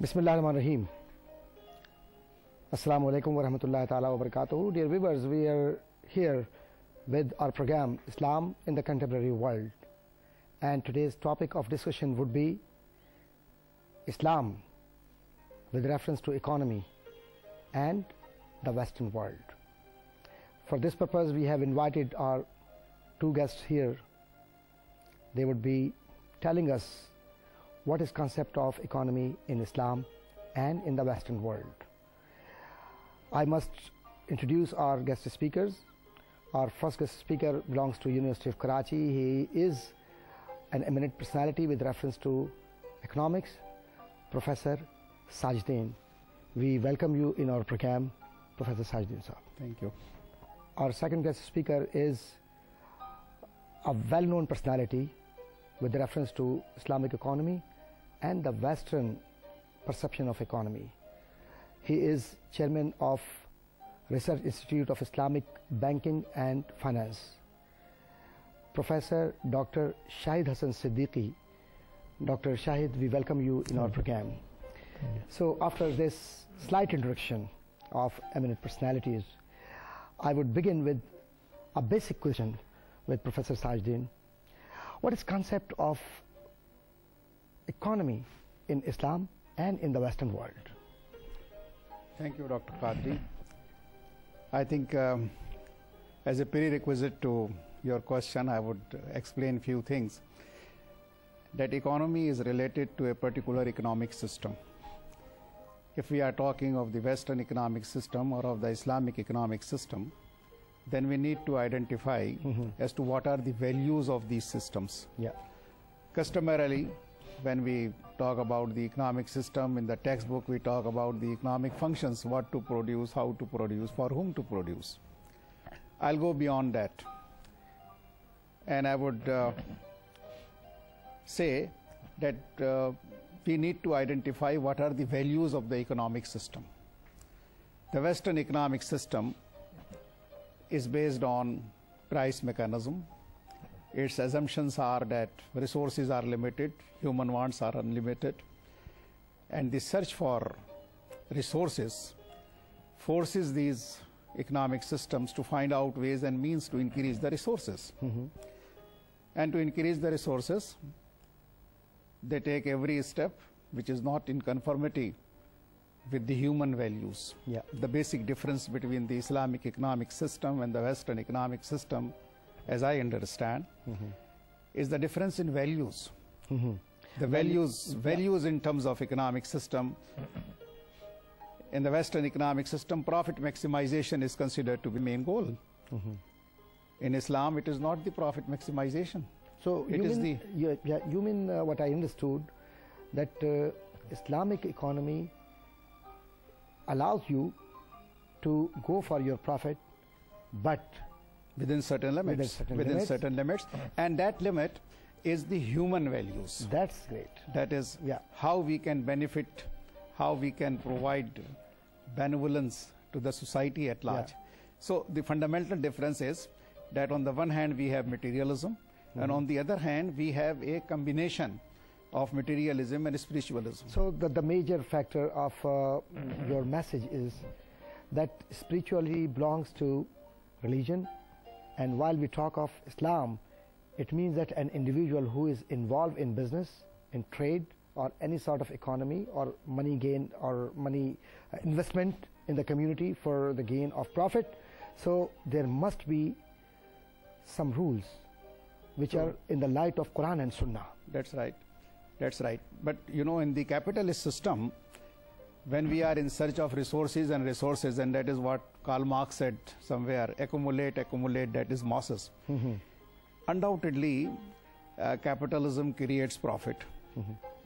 Bismillahirrahmanirrahim. Assalamu alaikum wa rahmatullahi ta'ala wa barakatuhu. Dear viewers, we are here with our program Islam in the Contemporary World, and today's topic of discussion would be Islam with reference to economy and the Western world. For this purpose, we have invited our two guests here. They would be telling us what is concept of economy in Islam and in the Western world. I must introduce our guest speakers. Our first guest speaker belongs to University of Karachi. He is an eminent personality with reference to economics, Professor Sajidin. We welcome you in our program, Professor Sajidin sir. Thank you. Our second guest speaker is a well-known personality with reference to Islamic economy and the Western perception of economy. He is chairman of Research Institute of Islamic Banking and Finance, Professor Dr.Shahid Hasan Siddiqui. Dr. Shahid, we welcome you in our program. So after this slight introduction of eminent personalities, I would begin with a basic question with Professor Sajidin. What is concept of economy in Islam and in the Western world? Thank you, Dr. Qadri. I think as a prerequisite to your question, I would explain few things. That economy is related to a particular economic system. If we are talking of the Western economic system or of the Islamic economic system, then we need to identify as to what are the values of these systems. Yeah. Customarily, when we talk about the economic system, in the textbook we talk about the economic functions, what to produce, how to produce, for whom to produce. I'll go beyond that. And I would say that we need to identify what are the values of the economic system. The Western economic system is based on price mechanism. Its assumptions are that resources are limited, human wants are unlimited, and the search for resources forces these economic systems to find out ways and means to increase the resources. And to increase the resources, they take every step which is not in conformity with the human values. Yeah. The basic difference between the Islamic economic system and the Western economic system, as I understand, is the difference in values. The values in terms of economic system. In the Western economic system, profit maximization is considered to be the main goal. In Islam, it is not the profit maximization. So you mean what I understood, that Islamic economy allows you to go for your profit, but within certain limits. Within certain limits. And that limit is the human values. That's great. That is how we can benefit, how we can provide benevolence to the society at large. So the fundamental difference is that on the one hand we have materialism, and on the other hand we have a combination of materialism and spiritualism. So the major factor of your message is that spirituality belongs to religion, and while we talk of Islam, it means that an individual who is involved in business, in trade, or any sort of economy, or money gain, or money investment in the community for the gain of profit, so there must be some rules which are in the light of Quran and Sunnah. That's right. That's right. But you know, in the capitalist system, when we are in search of resources, and that is what Karl Marx said somewhere, accumulate, that is Moses. Undoubtedly, capitalism creates profit.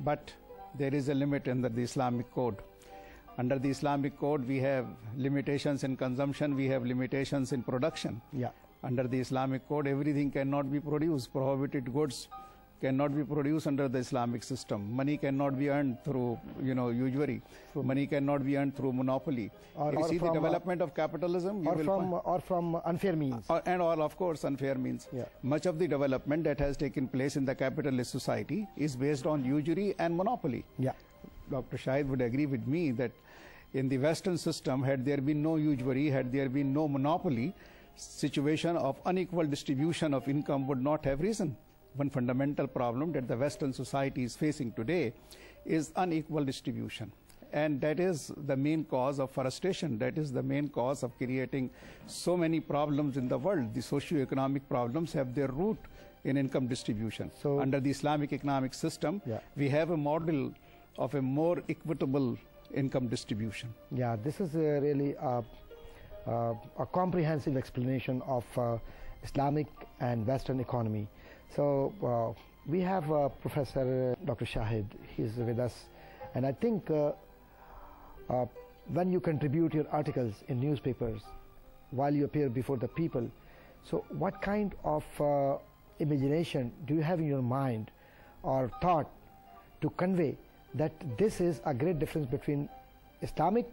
But there is a limit under the Islamic code. Under the Islamic code, we have limitations in consumption, we have limitations in production. Under the Islamic code, everything cannot be produced. Prohibited goods cannot be produced under the Islamic system. Money cannot be earned through, usury. Money cannot be earned through monopoly. If you see the development of capitalism, or from unfair means. And all, of course, unfair means. Much of the development that has taken place in the capitalist society is based on usury and monopoly. Dr. Shahid would agree with me that in the Western system, had there been no usury, had there been no monopoly, situation of unequal distribution of income would not have risen. One fundamental problem that the Western society is facing today is unequal distribution. And that is the main cause of frustration. That is the main cause of creating so many problems in the world. The socio-economic problems have their root in income distribution. So under the Islamic economic system, we have a model of a more equitable income distribution. Yeah, this is really a comprehensive explanation of Islamic and Western economy. So we have Professor Dr. Shahid. He's with us, and I think when you contribute your articles in newspapers, while you appear before the people, so what kind of imagination do you have in your mind or thought to convey that this is a great difference between Islamic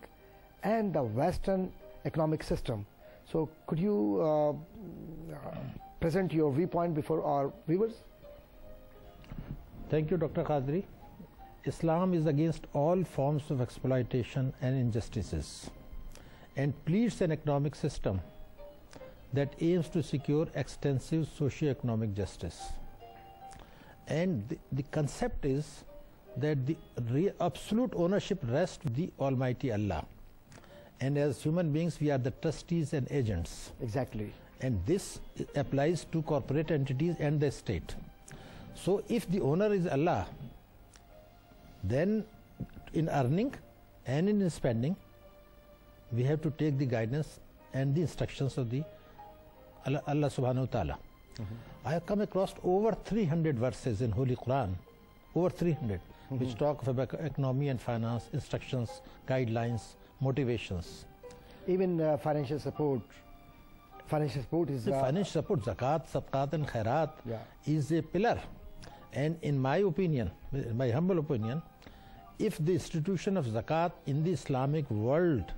and the Western economic system? So could you present your viewpoint before our viewers? Thank you, Dr. Qadri. Islam is against all forms of exploitation and injustices and pleads an economic system that aims to secure extensive socio-economic justice. And the concept is that the absolute ownership rests with the Almighty Allah. And as human beings, we are the trustees and agents. Exactly. And this applies to corporate entities and the state. So if the owner is Allah, then in earning and in spending, we have to take the guidance and the instructions of the Allah subhanahu wa ta'ala. I have come across over 300 verses in Holy Quran, over 300, which talk about economy and finance, instructions, guidelines, motivations. Even financial support. Financial support is... financial support, zakat, sadaqat and khairat is a pillar. And in my opinion, my humble opinion, if the institution of zakat in the Islamic world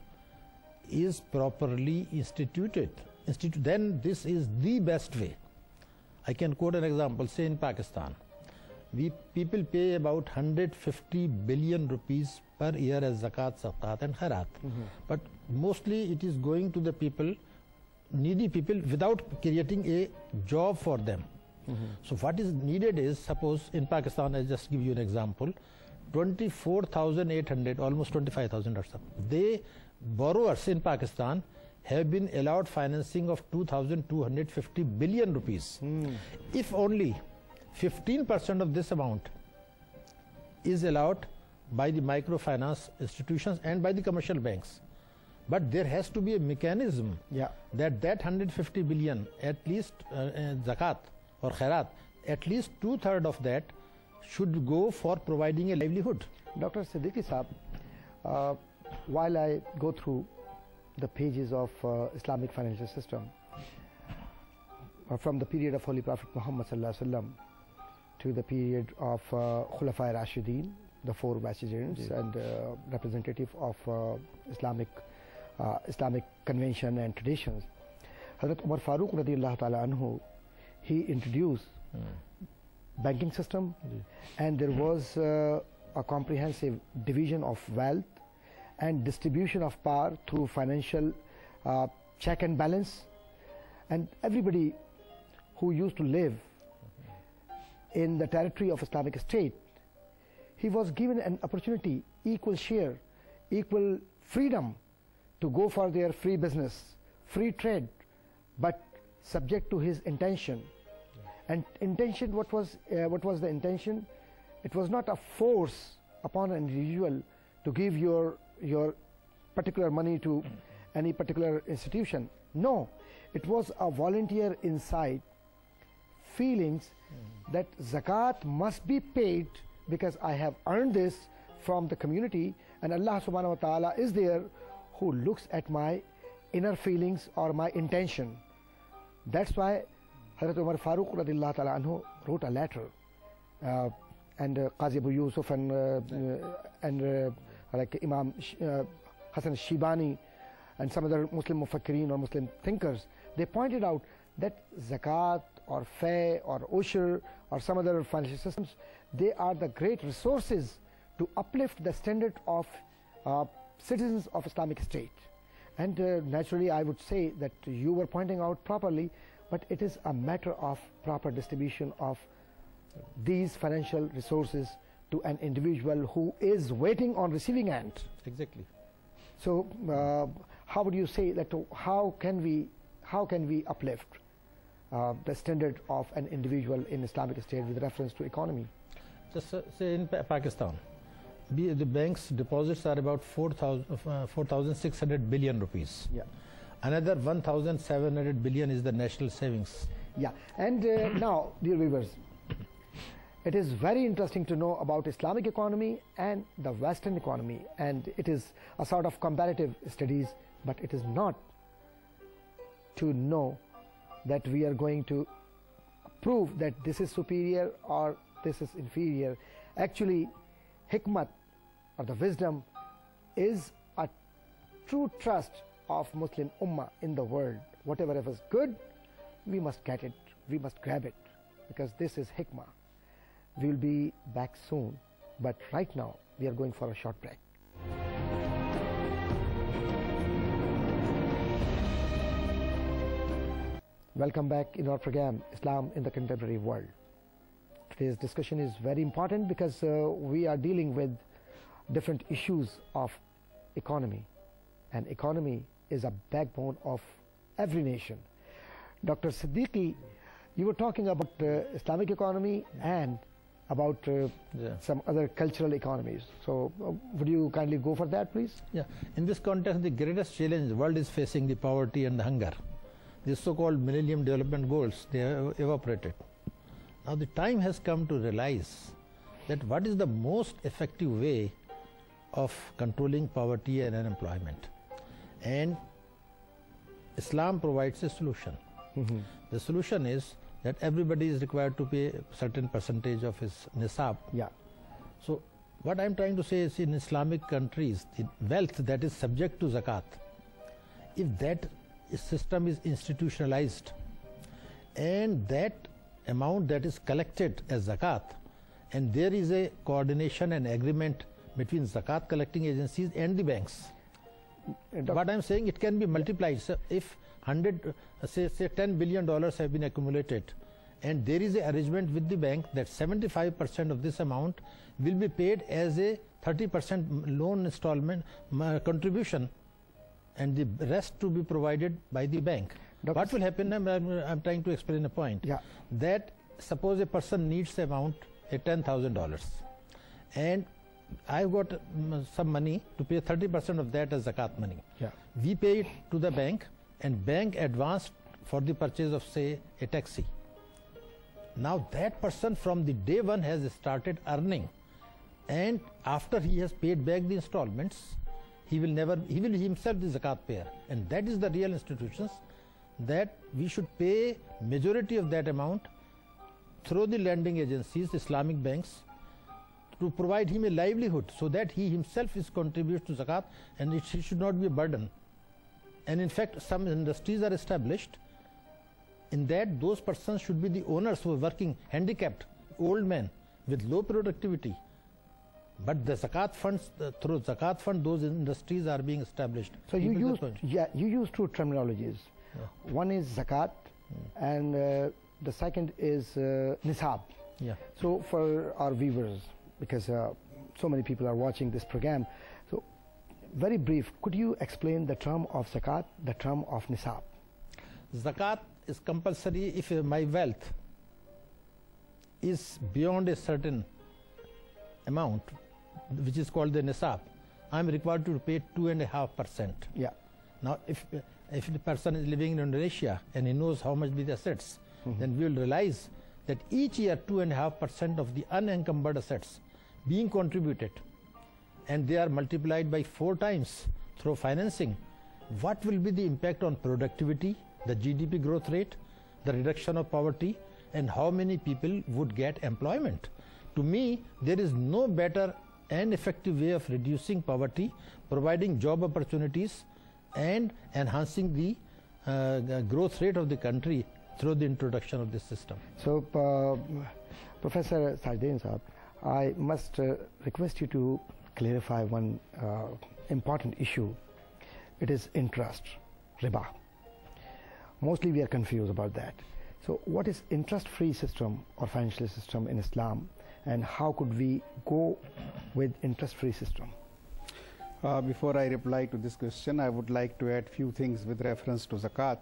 is properly instituted, then this is the best way. I can quote an example. Say in Pakistan, people pay about 150 billion rupees per year as zakat, sadaqat and khairat. But mostly it is going to the people, needy people, without creating a job for them. So what is needed is, suppose in Pakistan, I just give you an example, 24,800, almost 25,000 or so. They, borrowers in Pakistan, have been allowed financing of 2,250 billion rupees. If only 15% of this amount is allowed by the microfinance institutions and by the commercial banks. But there has to be a mechanism that 150 billion, at least zakat or khairat, at least 2/3 of that should go for providing a livelihood. Dr. Siddiqui Saab, while I go through the pages of Islamic financial system, from the period of Holy Prophet Muhammad to the period of Khulafai Rashidin, the 4 vicegerents and representative of Islamic convention and traditions, Hazrat Umar Farooq radiyallahu ta'ala anhu, he introduced banking system, and there was a comprehensive division of wealth and distribution of power through financial check and balance, and everybody who used to live in the territory of Islamic State, he was given an opportunity, equal share, equal freedom to go for their free business, free trade, but subject to his intention. And intention, what was the intention? It was not a force upon an individual to give your particular money to any particular institution. No, it was a volunteer inside feelings that zakat must be paid because I have earned this from the community, and Allah subhanahu wa ta'ala is there who looks at my inner feelings or my intention. That's why Hazrat Umar Farooq radiyallahu ta'ala anhu wrote a letter, and Qazi Abu Yusuf and like Imam Hasan Shibani and some other Muslim mufakkireen or Muslim thinkers, they pointed out that zakat or fay or ushr or some other financial systems, they are the great resources to uplift the standard of citizens of Islamic State. And naturally I would say that you were pointing out properly, but it is a matter of proper distribution of these financial resources to an individual who is waiting on receiving end. Exactly. So how would you say that how can we uplift the standard of an individual in Islamic State with reference to economy? Just say in Pakistan, the bank's deposits are about 4,600 billion rupees. Yeah. Another 1,700 billion is the national savings. Yeah, and now, dear viewers, it is very interesting to know about Islamic economy and the Western economy, and it is a sort of comparative studies, but it is not to know that we are going to prove that this is superior or this is inferior. Actually, hikmat or the wisdom is a true trust of Muslim Ummah in the world. Whatever is good, we must get it, we must grab it, because this is hikmah. We will be back soon, but right now we are going for a short break. Welcome back in our program, Islam in the Contemporary World. Today's discussion is very important because we are dealing with different issues of economy, and economy is a backbone of every nation. Dr. Siddiqui, you were talking about Islamic economy and about some other cultural economies. So would you kindly go for that, please? Yeah. In this context, the greatest challenge the world is facing the poverty and the hunger. These so-called Millennium Development Goals, they have evaporated. Now the time has come to realize that what is the most effective way of controlling poverty and unemployment. And Islam provides a solution. The solution is that everybody is required to pay a certain percentage of his nisab. Yeah. So what I am trying to say is, in Islamic countries, the wealth that is subject to zakat, if that system is institutionalized and that amount that is collected as zakat, and there is a coordination and agreement between zakat collecting agencies and the banks, what I am saying, it can be multiplied. So if say $10 billion have been accumulated, and there is an arrangement with the bank that 75% of this amount will be paid as a 30% loan installment contribution, and the rest to be provided by the bank. What will happen? I'm trying to explain a point. Yeah. That suppose a person needs the amount $10,000, and I've got some money to pay 30% of that as zakat money. Yeah. We pay it to the bank, and bank advanced for the purchase of, say, a taxi. Now that person from the day one has started earning, and after he has paid back the installments, he will himself the zakat payer. And that is the real institutions, that we should pay majority of that amount through the lending agencies, Islamic banks, to provide him a livelihood, so that he himself is contributes to zakat, and it should not be a burden. And in fact, some industries are established in that those persons should be the owners who are working, handicapped, old men with low productivity. But the zakat funds, through zakat fund, those industries are being established. So you use two terminologies. Yeah. One is zakat, and the second is nisab. Yeah. So for our viewers, because so many people are watching this program, so very brief, could you explain the term of zakat, the term of nisab? Zakat is compulsory if my wealth is beyond a certain amount, which is called the nisab. I am required to pay 2.5%. Yeah. Now, if the person is living in Indonesia and he knows how much be the assets, then we will realize that each year 2.5% of the unencumbered assets being contributed, and they are multiplied by 4 times through financing. What will be the impact on productivity, the GDP growth rate, the reduction of poverty, and how many people would get employment? To me, there is no better and effective way of reducing poverty, providing job opportunities, and enhancing the growth rate of the country through the introduction of this system. So, Professor Sajidin Sahab, I must request you to clarify one important issue. It is interest, riba. Mostly we are confused about that. So what is interest-free system or financial system in Islam, and how could we go with interest-free system? Before I reply to this question, I would like to add few things with reference to zakat.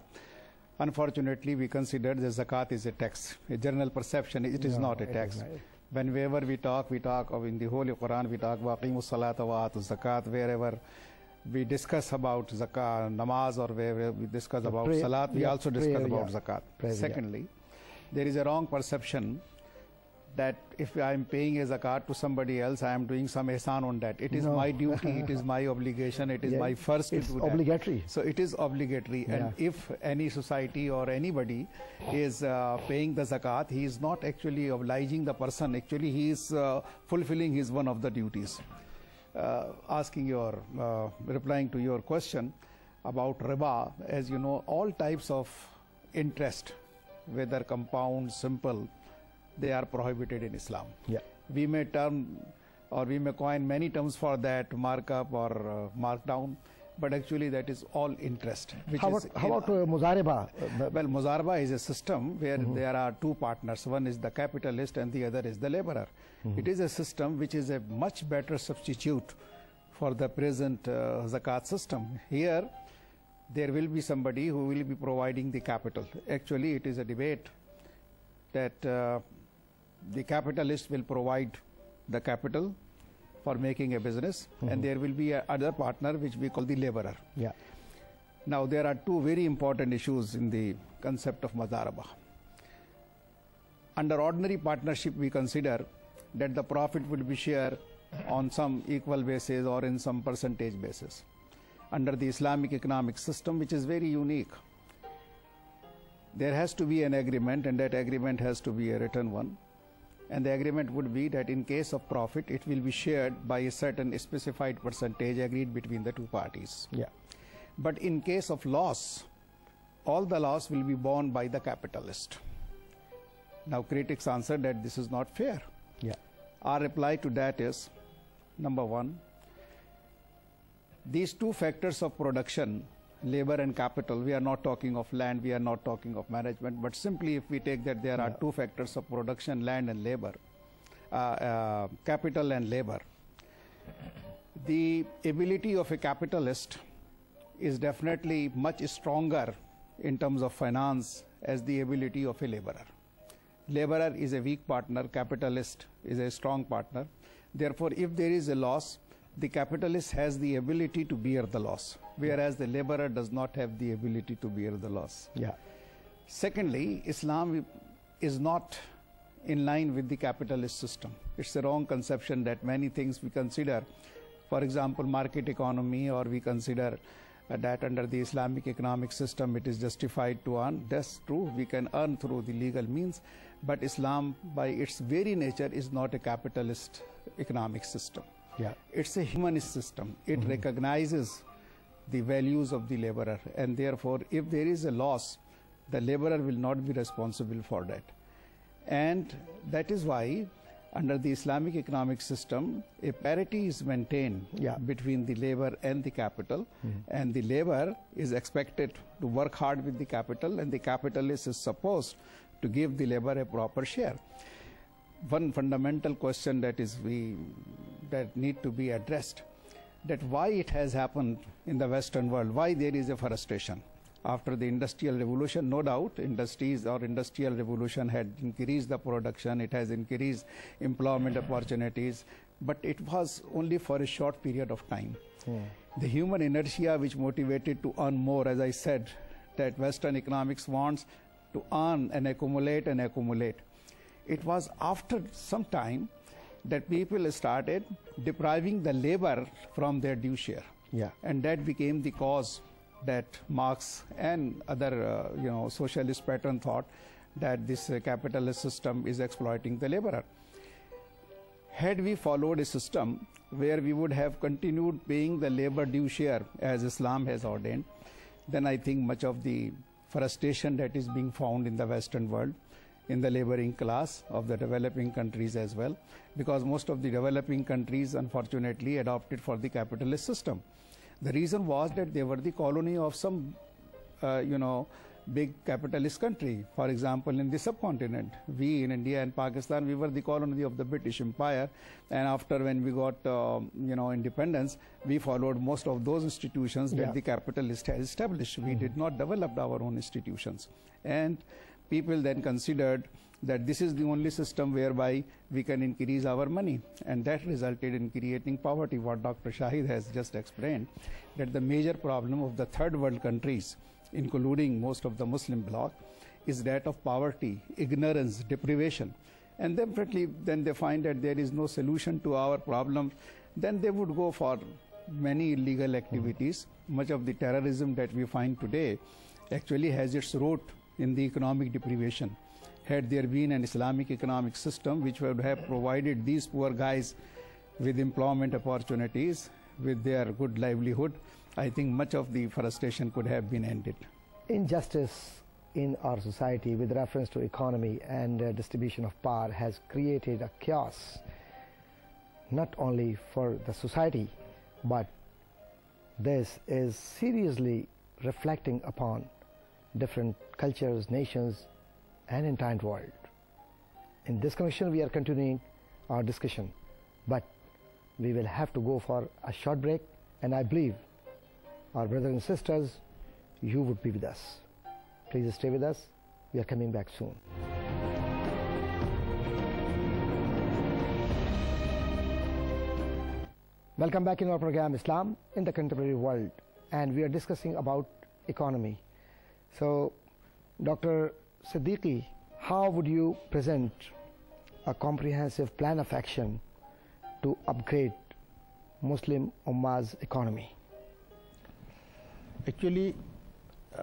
Unfortunately, we consider the zakat is a tax. A general perception, it is not a tax. Whenever we talk of in the Holy Quran, we talk about aqimus salata wa atu zakat. Wherever we discuss about zakat, namaz, or wherever we discuss about salat, we also discuss about zakat. Secondly, there is a wrong perception that if I am paying a zakat to somebody else, I am doing some ihsan on that. It is my duty, it is my obligation, it is my first to do obligatory. So it is obligatory. And if any society or anybody is paying the zakat, he is not actually obliging the person. Actually, he is fulfilling his one of the duties. Replying to your question about riba, as you know, all types of interest, whether compound, simple, they are prohibited in Islam. We may term or we may coin many terms for that, markup or markdown, but actually that is all interest. How about muzaraba? Well, muzaraba is a system where there are two partners. One is the capitalist and the other is the laborer. It is a system which is a much better substitute for the present zakat system. Here, there will be somebody who will be providing the capital. Actually, it is a debate that the capitalist will provide the capital for making a business, and there will be another partner which we call the laborer. Now, there are two very important issues in the concept of muzaraba. Under ordinary partnership, we consider that the profit would be shared on some equal basis or in some percentage basis. Under the Islamic economic system, which is very unique, there has to be an agreement, and that agreement has to be a written one. And the agreement would be that in case of profit, it will be shared by a certain specified percentage agreed between the two parties. But in case of loss, all the loss will be borne by the capitalist. Now, critics answer that this is not fair. Our reply to that is, number one, these two factors of production, labor and capital, we are not talking of land, we are not talking of management, but simply if we take that there are two factors of production, land and labor, capital and labor, the ability of a capitalist is definitely much stronger in terms of finance as the ability of a laborer. Laborer is a weak partner, capitalist is a strong partner. Therefore, if there is a loss, the capitalist has the ability to bear the loss, whereas the laborer does not have the ability to bear the loss. Secondly, Islam is not in line with the capitalist system. It's a wrong conception that many things we consider, for example, market economy, or we consider that under the Islamic economic system it is justified to earn. That's true, we can earn through the legal means, but Islam by its very nature is not a capitalist economic system. It's a humanist system. It recognizes the values of the laborer, and therefore if there is a loss, the laborer will not be responsible for that. And that is why under the Islamic economic system, a parity is maintained between the labor and the capital, and the labor is expected to work hard with the capital, and the capitalist is supposed to give the labor a proper share. One fundamental question that need to be addressed, that why it has happened in the Western world, why there is a frustration. After the Industrial Revolution, no doubt, industries or Industrial Revolution had increased the production, it has increased employment opportunities, but it was only for a short period of time. The human inertia which motivated to earn more, as I said, that Western economics wants to earn and accumulate and accumulate. It was after some time that people started depriving the labor from their due share. And that became the cause that Marx and other socialist pattern thought that this capitalist system is exploiting the laborer. Had we followed a system where we would have continued paying the labor due share as Islam has ordained, then I think much of the frustration that is being found in the Western world in the laboring class of the developing countries as well, because most of the developing countries unfortunately adopted for the capitalist system. The reason was that they were the colony of some big capitalist country. For example, in the subcontinent, we in India and Pakistan, we were the colony of the British Empire, and after when we got independence, we followed most of those institutions that the capitalist has established. We did not develop our own institutions, and people then considered that this is the only system whereby we can increase our money, and that resulted in creating poverty. What Dr. Shahid has just explained, that the major problem of the third world countries, including most of the Muslim bloc, is that of poverty, ignorance, deprivation. And definitely then they find that there is no solution to our problem, then they would go for many illegal activities. Much of the terrorism that we find today actually has its root in the economic deprivation. Had there been an Islamic economic system which would have provided these poor guys with employment opportunities, with their good livelihood, I think much of the frustration could have been ended. Injustice in our society with reference to economy and distribution of power has created a chaos, not only for the society, but this is seriously reflecting upon different cultures, nations, and entire world. In this connection, we are continuing our discussion, but we will have to go for a short break, and I believe our brothers and sisters, you would be with us. Please stay with us. We are coming back soon. Welcome back in our program Islam in the Contemporary World, and we are discussing about economy. So, Dr. Siddiqui, how would you present a comprehensive plan of action to upgrade Muslim Ummah's economy? Actually,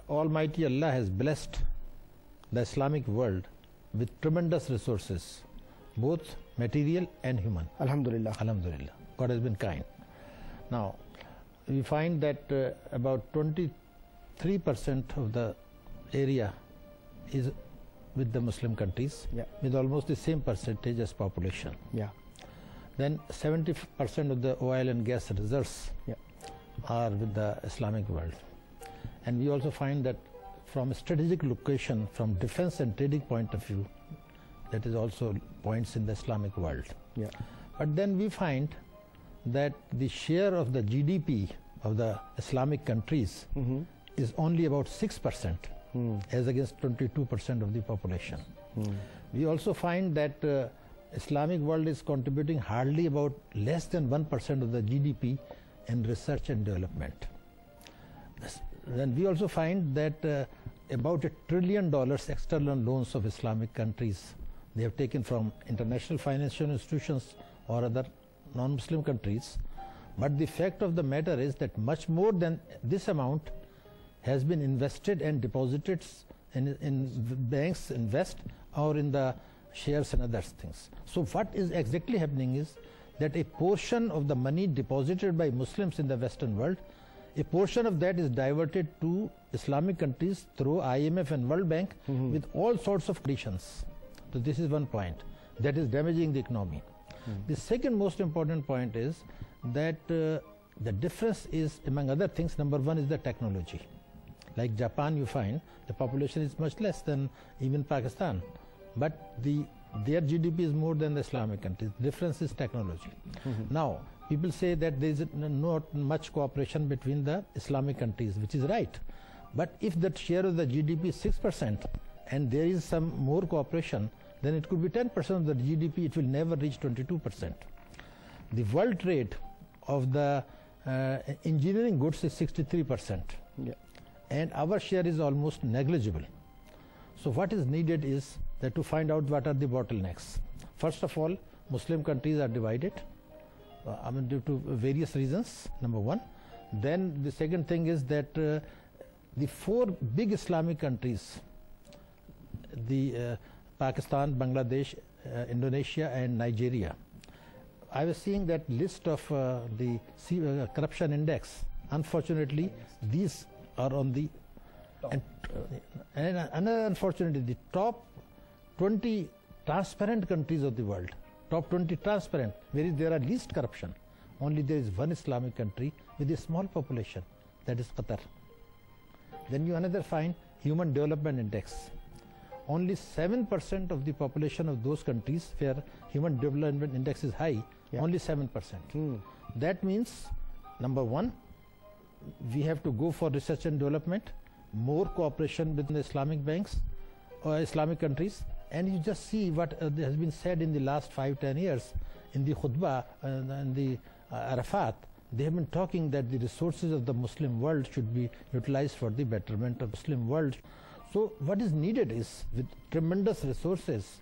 Almighty Allah has blessed the Islamic world with tremendous resources, both material and human. Alhamdulillah. Alhamdulillah. God has been kind. Now, we find that about 23% of the area is with the Muslim countries, with almost the same percentage as population. Then 70% of the oil and gas reserves are with the Islamic world. And we also find that from a strategic location, from defense and trading point of view, that is also points in the Islamic world. But then we find that the share of the GDP of the Islamic countries is only about 6%, as against 22% of the population. We also find that Islamic world is contributing hardly about less than 1% of the GDP in research and development. Then we also find that about $1 trillion external loans of Islamic countries they have taken from international financial institutions or other non-Muslim countries. But the fact of the matter is that much more than this amount has been invested and deposited in banks, invest, or in the shares and other things. So what is exactly happening is that a portion of the money deposited by Muslims in the Western world, a portion of that is diverted to Islamic countries through IMF and World Bank with all sorts of conditions. So this is one point that is damaging the economy. The second most important point is that the difference is, among other things, number one is the technology. Like Japan, you find the population is much less than even Pakistan, but their GDP is more than the Islamic countries. The difference is technology. Now, people say that there is not much cooperation between the Islamic countries, which is right. But if that share of the GDP is 6% and there is some more cooperation, then it could be 10% of the GDP. It will never reach 22%. The world trade of the engineering goods is 63%. And our share is almost negligible. So what is needed is that to find out what are the bottlenecks. First of all, Muslim countries are divided due to various reasons, number one. Then the second thing is that the four big Islamic countries, the Pakistan, Bangladesh, Indonesia and Nigeria, I was seeing that list of the corruption index. Unfortunately, these are on the and unfortunately the top 20 transparent countries of the world, top 20 transparent, where there are least corruption. Only there is one Islamic country with a small population, that is Qatar. Then you another find Human Development Index. Only 7% of the population of those countries where Human Development Index is high, only 7%. That means, number one, we have to go for research and development, more cooperation with the Islamic banks or Islamic countries, and you just see what has been said in the last 5-10 years in the khutbah and the Arafat. They have been talking that the resources of the Muslim world should be utilized for the betterment of the Muslim world. So what is needed is, with tremendous resources,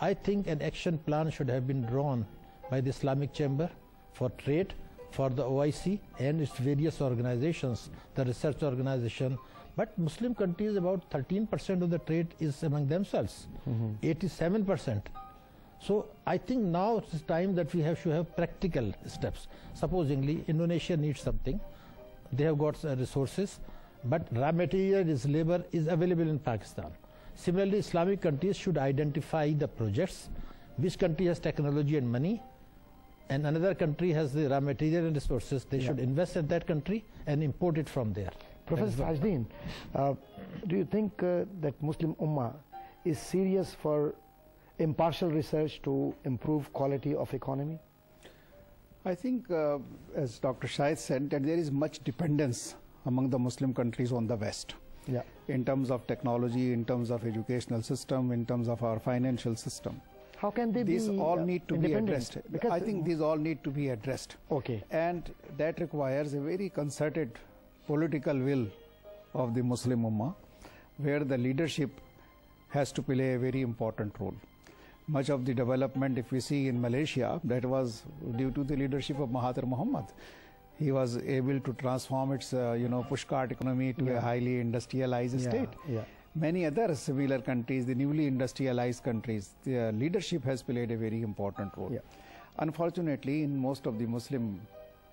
I think an action plan should have been drawn by the Islamic Chamber for trade, for the OIC and its various organizations, the research organization. But Muslim countries, about 13% of the trade is among themselves, 87%. So I think now it is time that we should have practical steps. Supposingly Indonesia needs something, they have got resources, but raw material is labor is available in Pakistan. Similarly, Islamic countries should identify the projects, which country has technology and money, and another country has the raw material and resources. They should invest in that country and import it from there. Professor Sajidin, do you think that Muslim Ummah is serious for impartial research to improve quality of economy? I think, as Dr. Shahid said, that there is much dependence among the Muslim countries on the West. In terms of technology, in terms of educational system, in terms of our financial system. How can they these be all need to be addressed? Because I think these all need to be addressed. Okay. And that requires a very concerted political will of the Muslim Ummah, where the leadership has to play a very important role. Much of the development, if we see in Malaysia, that was due to the leadership of Dr.Muhammad. He was able to transform its, pushcart economy to a highly industrialized state. Many other similar countries, the newly industrialized countries, the leadership has played a very important role. Unfortunately, in most of the Muslim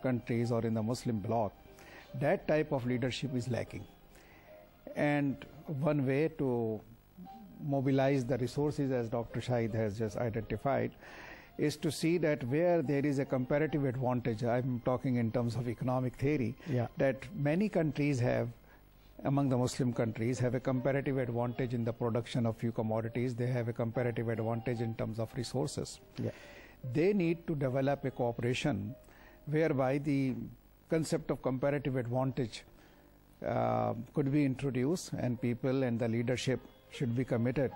countries or in the Muslim bloc, that type of leadership is lacking. And one way to mobilize the resources, as Dr. Shahid has just identified, is to see that where there is a comparative advantage, I'm talking in terms of economic theory, that many countries have, among the Muslim countries, have a comparative advantage in the production of few commodities. They have a comparative advantage in terms of resources. They need to develop a cooperation whereby the concept of comparative advantage could be introduced, and people and the leadership should be committed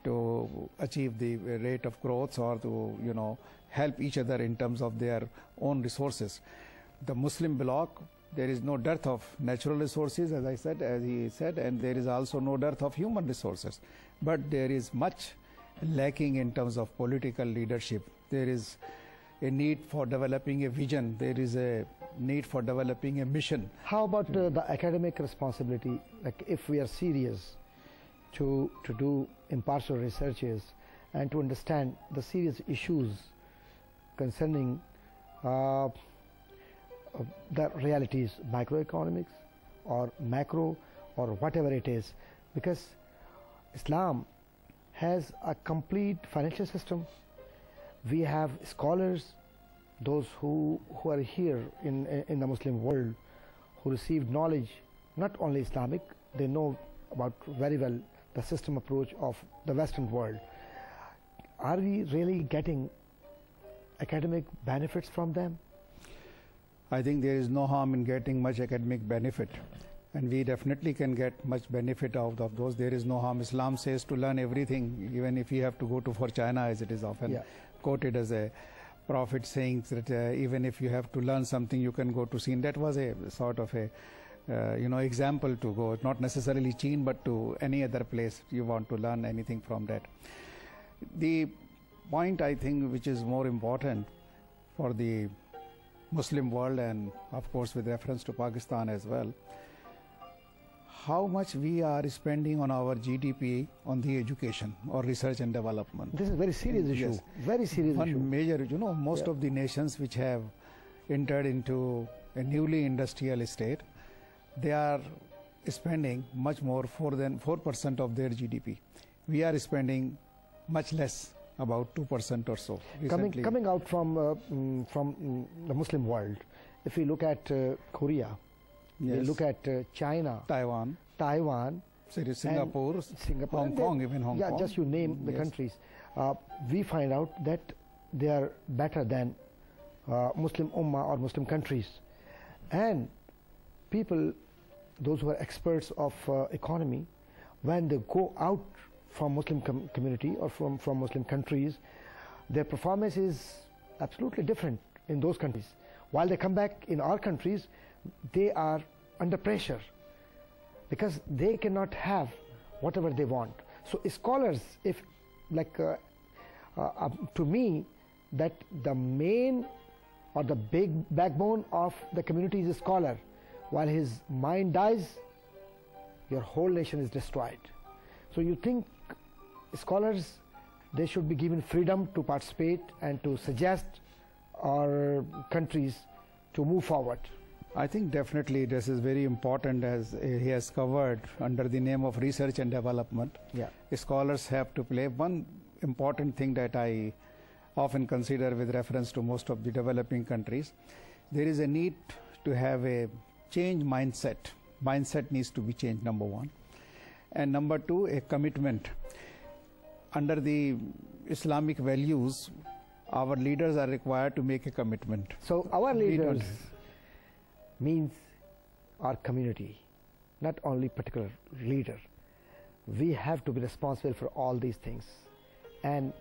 to achieve the rate of growth, or to help each other in terms of their own resources. The Muslim bloc, there is no dearth of natural resources, as he said, and there is also no dearth of human resources. But there is much lacking in terms of political leadership. There is a need for developing a vision. There is a need for developing a mission. How about the academic responsibility? Like, if we are serious to do impartial researches and to understand the serious issues concerning the realities, microeconomics or macro or whatever it is, because Islam has a complete financial system. We have scholars, those who are here in the Muslim world, who received knowledge, not only Islamic, they know about very well the system approach of the Western world. Are we really getting academic benefits from them? I think there is no harm in getting much academic benefit, and we definitely can get much benefit out of those. There is no harm. Islam says to learn everything, even if you have to go to for China, as it is often quoted as a prophet saying that even if you have to learn something, you can go to Sin. That was a sort of a example to go, not necessarily China, but to any other place you want to learn anything from that. The point, I think, which is more important for the Muslim world, and of course with reference to Pakistan as well, how much we are spending on our GDP on the education or research and development. This is a very serious issue. Very serious issue. One major, most of the nations which have entered into a newly industrial state, they are spending much more than 4% of their GDP. We are spending much less, about 2% or so. Coming out from the Muslim world, if we look at Korea, we look at China, Taiwan, Singapore, Hong Kong, even Hong Kong. Yeah, just you name the countries. We find out that they are better than Muslim Ummah or Muslim countries. And people, those who are experts of economy, when they go out from Muslim community or from Muslim countries, their performance is absolutely different in those countries. While they come back in our countries, they are under pressure because they cannot have whatever they want. So scholars, if like to me, that the main or the big backbone of the community is a scholar. While his mind dies, your whole nation is destroyed. So you think scholars, they should be given freedom to participate and to suggest our countries to move forward? I think definitely this is very important, as he has covered under the name of research and development. Yeah. Scholars have to play. One important thing that I often consider with reference to most of the developing countries, there is a need to have a change mindset. Mindset needs to be changed, number one. And number two, a commitment. Under the Islamic values, our leaders are required to make a commitment. So our leaders means our community, not only particular leader. We have to be responsible for all these things. And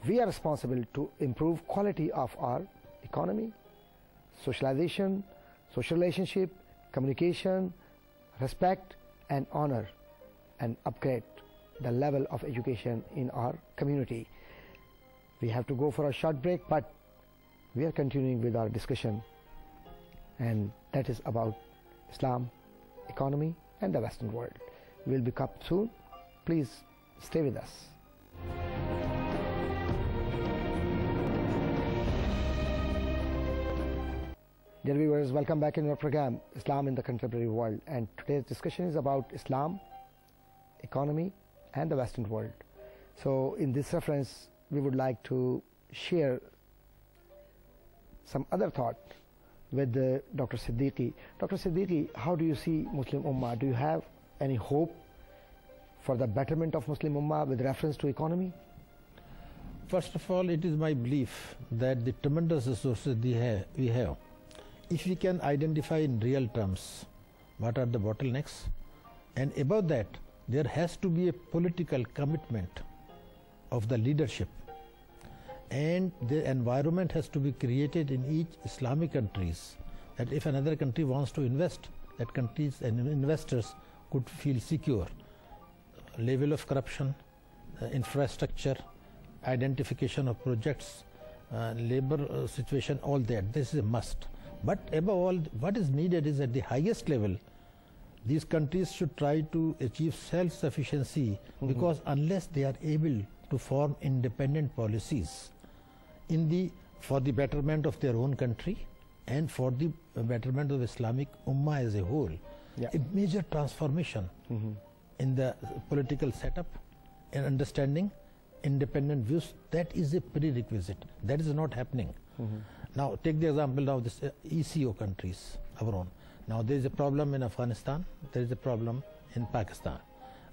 we are responsible to improve quality of our economy, socialization, social relationship, communication, respect and honor, and upgrade the level of education in our community. We have to go for a short break, but we are continuing with our discussion, and that is about Islam, economy and the Western world. We will be up soon. Please stay with us. Dear viewers, welcome back in our program Islam in the Contemporary World, and today's discussion is about Islam, economy and the Western world. So in this reference we would like to share some other thought with Dr. Siddiqui. Dr. Siddiqui, how do you see Muslim Ummah? Do you have any hope for the betterment of Muslim Ummah with reference to economy? First of all, it is my belief that the tremendous resources we have, if we can identify in real terms what are the bottlenecks, and above that there has to be a political commitment of the leadership, and the environment has to be created in each Islamic countries that if another country wants to invest, that countries and investors could feel secure. Level of corruption, infrastructure, identification of projects, labor situation, all that, this is a must. But above all, what is needed is at the highest level, these countries should try to achieve self-sufficiency, because unless they are able to form independent policies for the betterment of their own country and for the betterment of Islamic Ummah as a whole, a major transformation in the political setup and understanding independent views, that is a prerequisite. That is not happening. Now take the example of this ECO countries, our own. Now there is a problem in Afghanistan, there is a problem in Pakistan,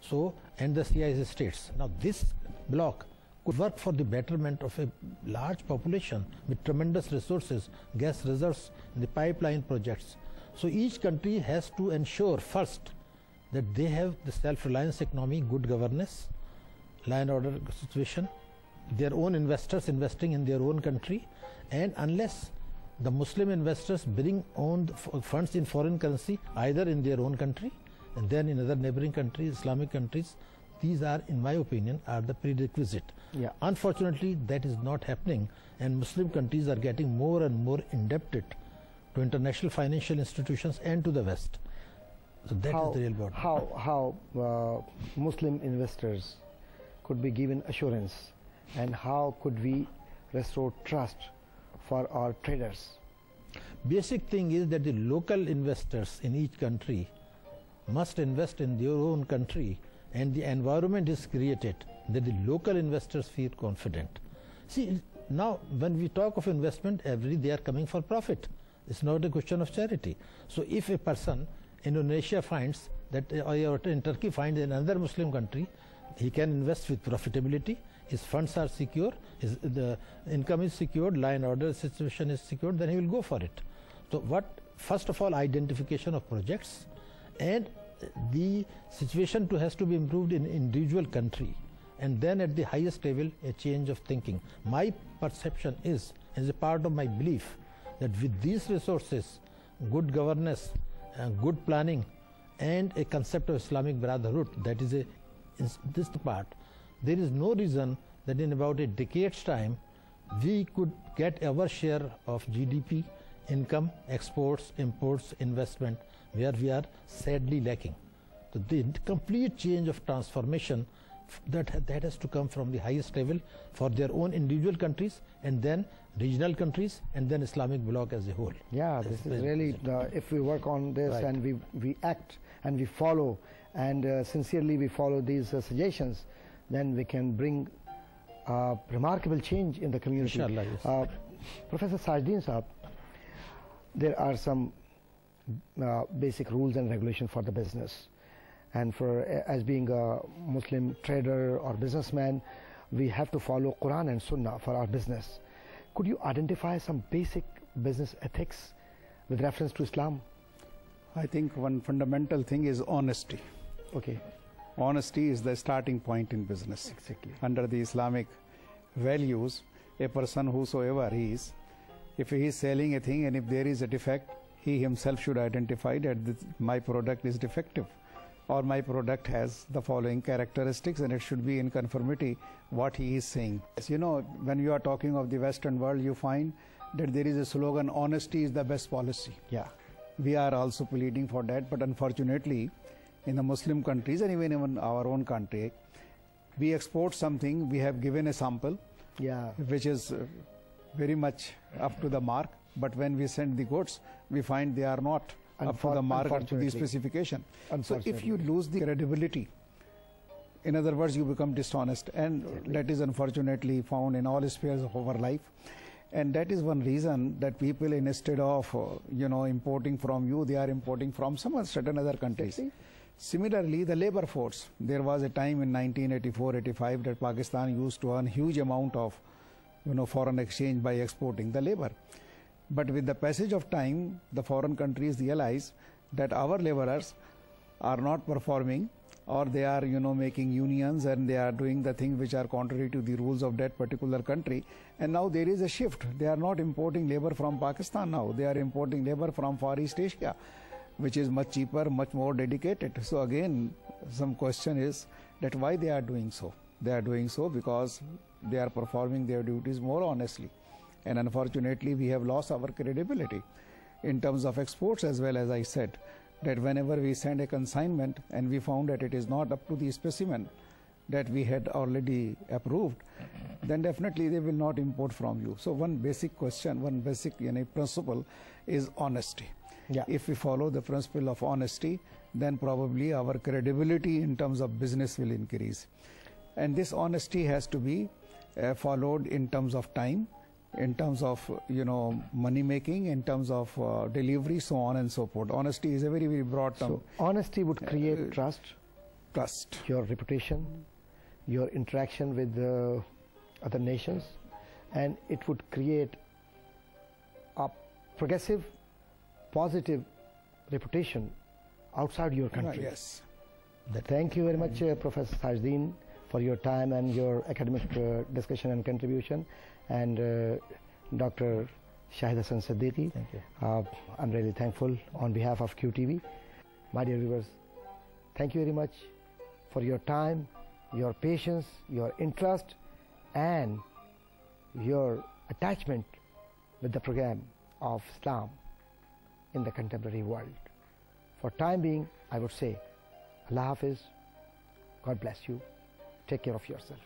so, and the CIS states. Now this bloc could work for the betterment of a large population with tremendous resources, gas reserves, the pipeline projects. So each country has to ensure first that they have the self-reliance economy, good governance, law and order situation, their own investors investing in their own country, and unless the Muslim investors bring own funds in foreign currency, either in their own country and then in other neighboring countries, Islamic countries, these are, in my opinion, are the prerequisite. Unfortunately, that is not happening, and Muslim countries are getting more and more indebted to international financial institutions and to the West. So that is the real bottom. How Muslim investors could be given assurance, and how could we restore trust for our traders? Basic thing is that the local investors in each country must invest in their own country, and the environment is created that the local investors feel confident. See, now when we talk of investment, they are coming for profit. It's not a question of charity. So if a person, Indonesia finds that, or in Turkey finds in another Muslim country, he can invest with profitability, his funds are secure, the income is secured, law and order situation is secured, then he will go for it. So first of all, identification of projects, and the situation has to be improved in individual country, and then at the highest level a change of thinking. My perception is, as a part of my belief, that with these resources, good governance, good planning, and a concept of Islamic brotherhood, that is this part, there is no reason that in about a decade's time we could get our share of GDP, income, exports, imports, investment, where we are sadly lacking. So the complete change of transformation that has to come from the highest level for their own individual countries, and then regional countries, and then Islamic bloc as a whole. Yeah, this is really, if we work on this, right, and we act and we follow, and sincerely we follow these suggestions, then we can bring remarkable change in the community. Inshallah, yes. Professor Sajidin Sahab, there are some basic rules and regulations for the business, and as being a Muslim trader or businessman, we have to follow Quran and Sunnah for our business. Could you identify some basic business ethics with reference to Islam? I think one fundamental thing is honesty. Okay. Honesty is the starting point in business. Exactly. Under the Islamic values, a person whosoever he is, if he is selling a thing and if there is a defect, he himself should identify that my product is defective, or my product has the following characteristics, and it should be in conformity what he is saying. As you know, when you are talking of the Western world, you find that there is a slogan, honesty is the best policy. Yeah. We are also pleading for that, but unfortunately, in the Muslim countries and even in our own country, we export something, we have given a sample, yeah, which is very much up to the mark, but when we send the goods, we find they are not up to the mark, up to the specification. So if you lose the credibility, in other words, you become dishonest, and that is unfortunately found in all spheres of our life. And that is one reason that people, instead of importing from you, they are importing from some certain other countries. Similarly, the labor force. There was a time in 1984-85 that Pakistan used to earn huge amount of foreign exchange by exporting the labor. But with the passage of time, the foreign countries realize that our laborers are not performing, or they are making unions, and they are doing the things which are contrary to the rules of that particular country. And now there is a shift. They are not importing labor from Pakistan now. They are importing labor from Far East Asia, which is much cheaper, much more dedicated. So again, some question is that why they are doing so? They are doing so because they are performing their duties more honestly. And unfortunately, we have lost our credibility in terms of exports as well. As I said, that whenever we send a consignment and we found that it is not up to the specimen that we had already approved, then definitely they will not import from you. So one basic question, one basic principle is honesty. Yeah. If we follow the principle of honesty, then probably our credibility in terms of business will increase. And this honesty has to be followed in terms of time, in terms of money making, in terms of delivery, so on and so forth. Honesty is a very, very broad term. So honesty would create trust, your reputation, your interaction with other nations, and it would create a progressive, positive reputation outside your country. Yes. Thank you very much, Professor Sajidin, for your time and your academic discussion and contribution, and Dr. Shahid Hasan Siddiqui. Thank you. I'm really thankful on behalf of QTV. My dear viewers, thank you very much for your time, your patience, your interest, and your attachment with the program of Islam in the contemporary world. For time being, I would say, Allah Hafiz, God bless you, take care of yourself.